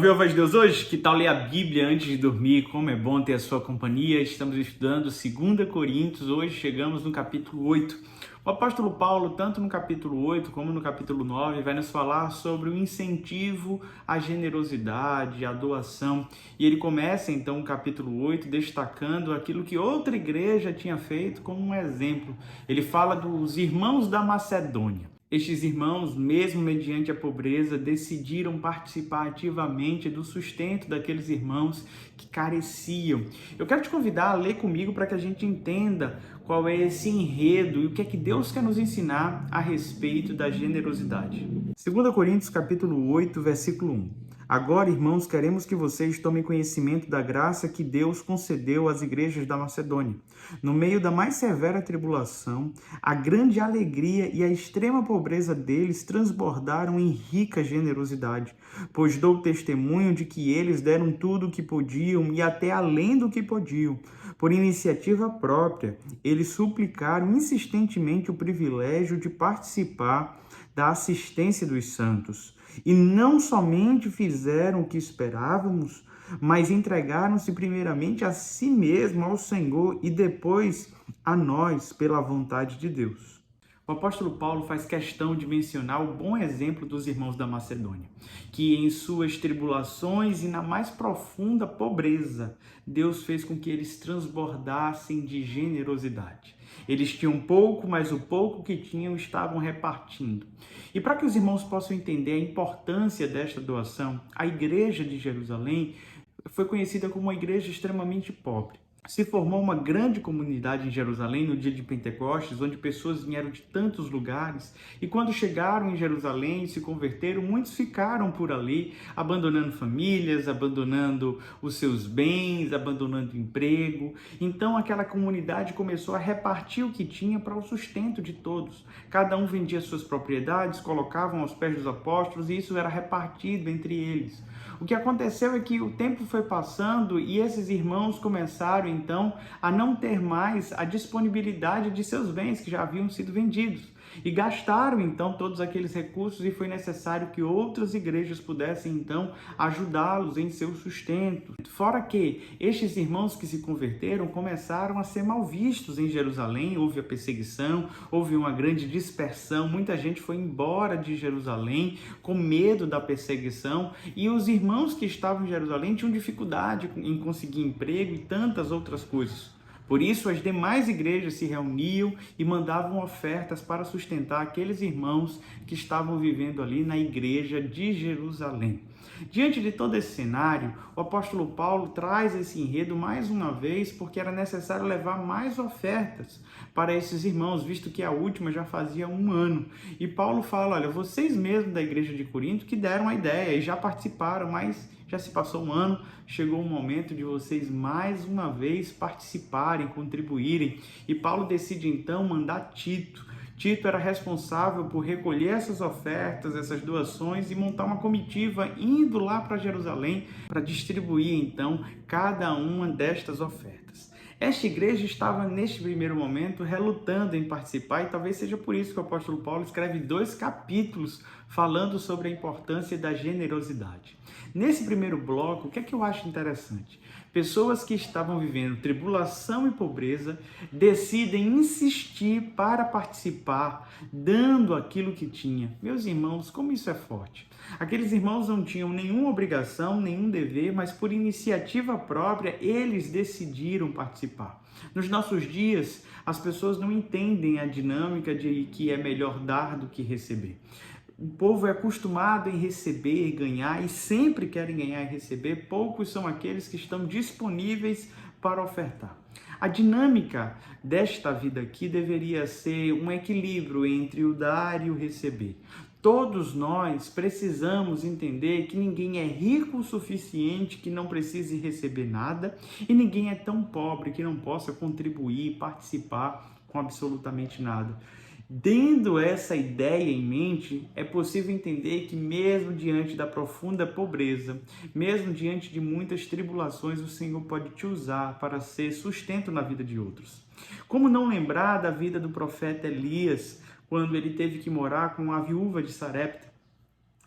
Ouvir a voz de Deus hoje? Que tal ler a Bíblia antes de dormir? Como é bom ter a sua companhia. Estamos estudando 2 Coríntios, hoje chegamos no capítulo 8. O apóstolo Paulo, tanto no capítulo 8 como no capítulo 9, vai nos falar sobre o incentivo à generosidade, à doação. E ele começa então o capítulo 8 destacando aquilo que outra igreja tinha feito como um exemplo. Ele fala dos irmãos da Macedônia. Estes irmãos, mesmo mediante a pobreza, decidiram participar ativamente do sustento daqueles irmãos que careciam. Eu quero te convidar a ler comigo para que a gente entenda qual é esse enredo e o que é que Deus quer nos ensinar a respeito da generosidade. 2 Coríntios capítulo 8, versículo 1. Agora, irmãos, queremos que vocês tomem conhecimento da graça que Deus concedeu às igrejas da Macedônia. No meio da mais severa tribulação, a grande alegria e a extrema pobreza deles transbordaram em rica generosidade, pois dou testemunho de que eles deram tudo o que podiam e até além do que podiam. Por iniciativa própria, eles suplicaram insistentemente o privilégio de participar da assistência dos santos. E não somente fizeram o que esperávamos, mas entregaram-se primeiramente a si mesmos, ao Senhor, e depois a nós, pela vontade de Deus. O apóstolo Paulo faz questão de mencionar o bom exemplo dos irmãos da Macedônia, que em suas tribulações e na mais profunda pobreza, Deus fez com que eles transbordassem de generosidade. Eles tinham pouco, mas o pouco que tinham estavam repartindo. E para que os irmãos possam entender a importância desta doação, a igreja de Jerusalém foi conhecida como uma igreja extremamente pobre. Se formou uma grande comunidade em Jerusalém no dia de Pentecostes, onde pessoas vieram de tantos lugares, e quando chegaram em Jerusalém e se converteram, muitos ficaram por ali, abandonando famílias, abandonando os seus bens, abandonando o emprego. Então aquela comunidade começou a repartir o que tinha para o sustento de todos. Cada um vendia suas propriedades, colocavam aos pés dos apóstolos, e isso era repartido entre eles. O que aconteceu é que o tempo foi passando e esses irmãos começaram então a não ter mais a disponibilidade de seus bens que já haviam sido vendidos. E gastaram então todos aqueles recursos e foi necessário que outras igrejas pudessem então ajudá-los em seu sustento. Fora que estes irmãos que se converteram começaram a ser mal vistos em Jerusalém, houve a perseguição, houve uma grande dispersão, muita gente foi embora de Jerusalém com medo da perseguição e os irmãos que estavam em Jerusalém tinham dificuldade em conseguir emprego e tantas outras coisas. Por isso, as demais igrejas se reuniam e mandavam ofertas para sustentar aqueles irmãos que estavam vivendo ali na igreja de Jerusalém. Diante de todo esse cenário, o apóstolo Paulo traz esse enredo mais uma vez porque era necessário levar mais ofertas para esses irmãos, visto que a última já fazia 1 ano. E Paulo fala, olha, vocês mesmos da igreja de Corinto que deram a ideia e já participaram, mas já se passou 1 ano, chegou o momento de vocês mais uma vez participarem, contribuírem. E Paulo decide então mandar Tito. Tito era responsável por recolher essas ofertas, essas doações e montar uma comitiva indo lá para Jerusalém para distribuir então cada uma destas ofertas. Esta igreja estava neste primeiro momento relutando em participar e talvez seja por isso que o apóstolo Paulo escreve 2 capítulos falando sobre a importância da generosidade. Nesse primeiro bloco, o que é que eu acho interessante? Pessoas que estavam vivendo tribulação e pobreza decidem insistir para participar, dando aquilo que tinha. Meus irmãos, como isso é forte. Aqueles irmãos não tinham nenhuma obrigação, nenhum dever, mas por iniciativa própria, eles decidiram participar. Nos nossos dias, as pessoas não entendem a dinâmica de que é melhor dar do que receber. O povo é acostumado em receber e ganhar e sempre querem ganhar e receber. Poucos são aqueles que estão disponíveis para ofertar. A dinâmica desta vida aqui deveria ser um equilíbrio entre o dar e o receber. Todos nós precisamos entender que ninguém é rico o suficiente que não precise receber nada e ninguém é tão pobre que não possa contribuir, participar com absolutamente nada. Tendo essa ideia em mente, é possível entender que mesmo diante da profunda pobreza, mesmo diante de muitas tribulações, o Senhor pode te usar para ser sustento na vida de outros. Como não lembrar da vida do profeta Elias, quando ele teve que morar com a viúva de Sarepta?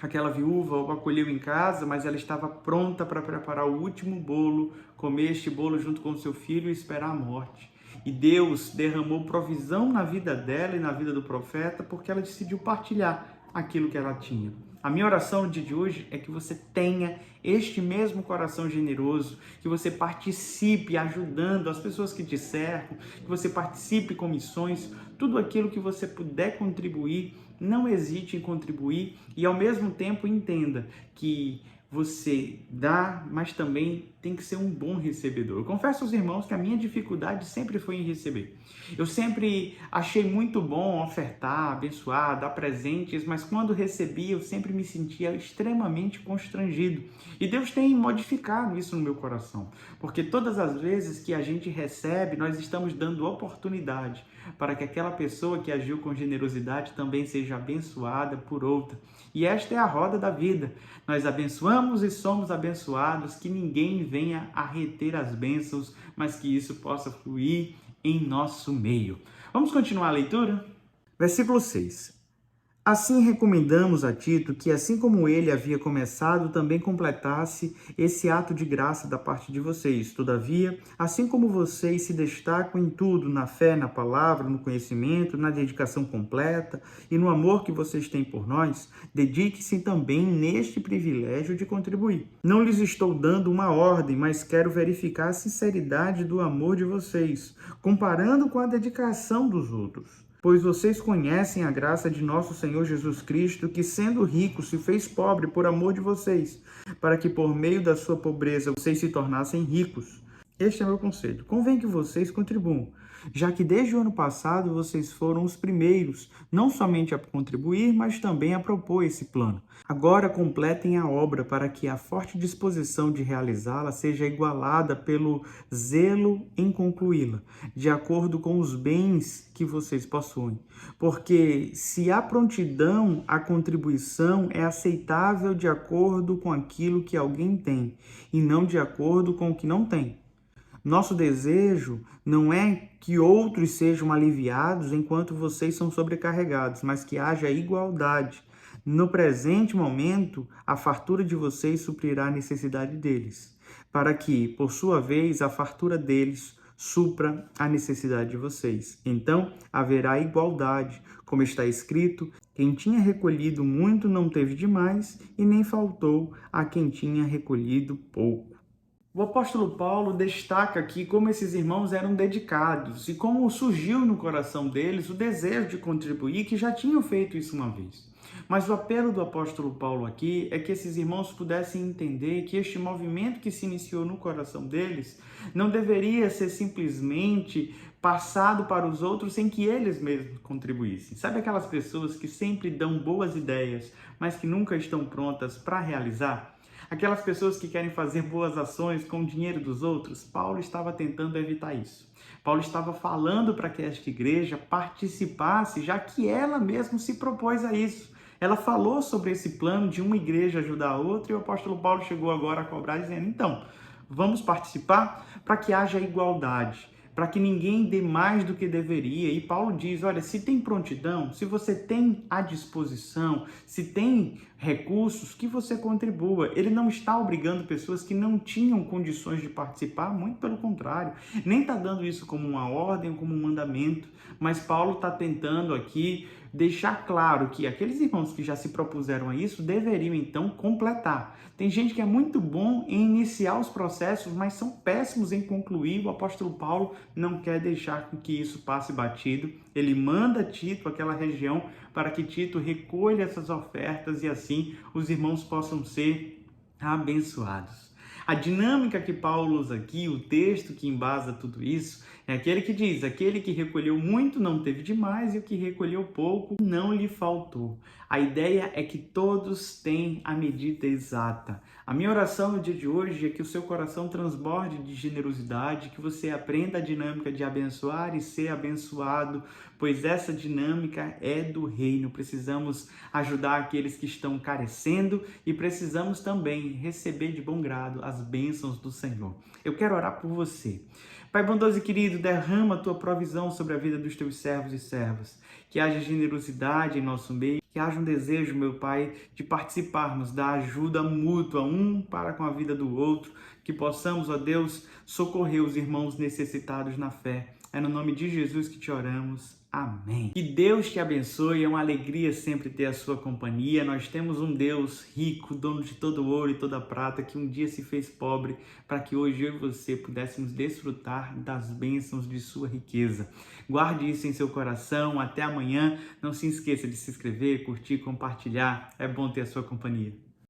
aquela viúva o acolheu em casa, mas ela estava pronta para preparar o último bolo, comer este bolo junto com seu filho e esperar a morte. E Deus derramou provisão na vida dela e na vida do profeta, porque ela decidiu partilhar aquilo que ela tinha. A minha oração no dia de hoje é que você tenha este mesmo coração generoso, que você participe ajudando as pessoas que te cercam, que você participe com missões, tudo aquilo que você puder contribuir, não hesite em contribuir e ao mesmo tempo entenda que você dá, mas também tem que ser um bom recebedor. Eu confesso aos irmãos que a minha dificuldade sempre foi em receber. Eu sempre achei muito bom ofertar, abençoar, dar presentes, mas quando recebi eu sempre me sentia extremamente constrangido. E Deus tem modificado isso no meu coração, porque todas as vezes que a gente recebe, nós estamos dando oportunidade para que aquela pessoa que agiu com generosidade também seja abençoada por outra. E esta é a roda da vida. Nós abençoamos e somos abençoados, que ninguém venha a reter as bênçãos, mas que isso possa fluir em nosso meio. Vamos continuar a leitura? Versículo 6. Assim recomendamos a Tito que, assim como ele havia começado, também completasse esse ato de graça da parte de vocês. Todavia, assim como vocês se destacam em tudo, na fé, na palavra, no conhecimento, na dedicação completa e no amor que vocês têm por nós, dedique-se também neste privilégio de contribuir. Não lhes estou dando uma ordem, mas quero verificar a sinceridade do amor de vocês, comparando com a dedicação dos outros. Pois vocês conhecem a graça de nosso Senhor Jesus Cristo, que sendo rico se fez pobre por amor de vocês, para que por meio da sua pobreza vocês se tornassem ricos. Este é meu conselho. Convém que vocês contribuam, já que desde o ano passado vocês foram os primeiros, não somente a contribuir, mas também a propor esse plano. Agora completem a obra para que a forte disposição de realizá-la seja igualada pelo zelo em concluí-la, de acordo com os bens que vocês possuem. Porque se há prontidão à contribuição, é aceitável de acordo com aquilo que alguém tem, e não de acordo com o que não tem. Nosso desejo não é que outros sejam aliviados enquanto vocês são sobrecarregados, mas que haja igualdade. No presente momento, a fartura de vocês suprirá a necessidade deles, para que, por sua vez, a fartura deles supra a necessidade de vocês. Então, haverá igualdade, como está escrito: quem tinha recolhido muito não teve demais, e nem faltou a quem tinha recolhido pouco. O apóstolo Paulo destaca aqui como esses irmãos eram dedicados e como surgiu no coração deles o desejo de contribuir, que já tinham feito isso uma vez. Mas o apelo do apóstolo Paulo aqui é que esses irmãos pudessem entender que este movimento que se iniciou no coração deles não deveria ser simplesmente passado para os outros sem que eles mesmos contribuíssem. Sabe aquelas pessoas que sempre dão boas ideias, mas que nunca estão prontas para realizar? Aquelas pessoas que querem fazer boas ações com o dinheiro dos outros? Paulo estava tentando evitar isso. Paulo estava falando para que esta igreja participasse, já que ela mesma se propôs a isso. Ela falou sobre esse plano de uma igreja ajudar a outra e o apóstolo Paulo chegou agora a cobrar dizendo: então, vamos participar para que haja igualdade, para que ninguém dê mais do que deveria. E Paulo diz: olha, se tem prontidão, se você tem à disposição, se tem recursos, que você contribua. Ele não está obrigando pessoas que não tinham condições de participar, muito pelo contrário. Nem está dando isso como uma ordem, como um mandamento, mas Paulo está tentando aqui deixar claro que aqueles irmãos que já se propuseram a isso deveriam então completar. Tem gente que é muito bom em iniciar os processos, mas são péssimos em concluir. O apóstolo Paulo não quer deixar que isso passe batido. Ele manda Tito àquela região para que Tito recolha essas ofertas e assim os irmãos possam ser abençoados. A dinâmica que Paulo usa aqui, o texto que embasa tudo isso, é aquele que diz: aquele que recolheu muito não teve demais e o que recolheu pouco não lhe faltou. A ideia é que todos têm a medida exata. A minha oração no dia de hoje é que o seu coração transborde de generosidade, que você aprenda a dinâmica de abençoar e ser abençoado pois essa dinâmica é do reino. Precisamos ajudar aqueles que estão carecendo e precisamos também receber de bom grado as bênçãos do Senhor. Eu quero orar por você. Pai bondoso e querido, derrama a tua provisão sobre a vida dos teus servos e servas. Que haja generosidade em nosso meio, que haja um desejo, meu Pai, de participarmos da ajuda mútua, um para com a vida do outro, que possamos, ó Deus, socorrer os irmãos necessitados na fé. É no nome de Jesus que te oramos. Amém. Que Deus te abençoe, é uma alegria sempre ter a sua companhia. Nós temos um Deus rico, dono de todo ouro e toda prata, que um dia se fez pobre para que hoje eu e você pudéssemos desfrutar das bênçãos de sua riqueza. Guarde isso em seu coração. Até amanhã. Não se esqueça de se inscrever, curtir, compartilhar. É bom ter a sua companhia.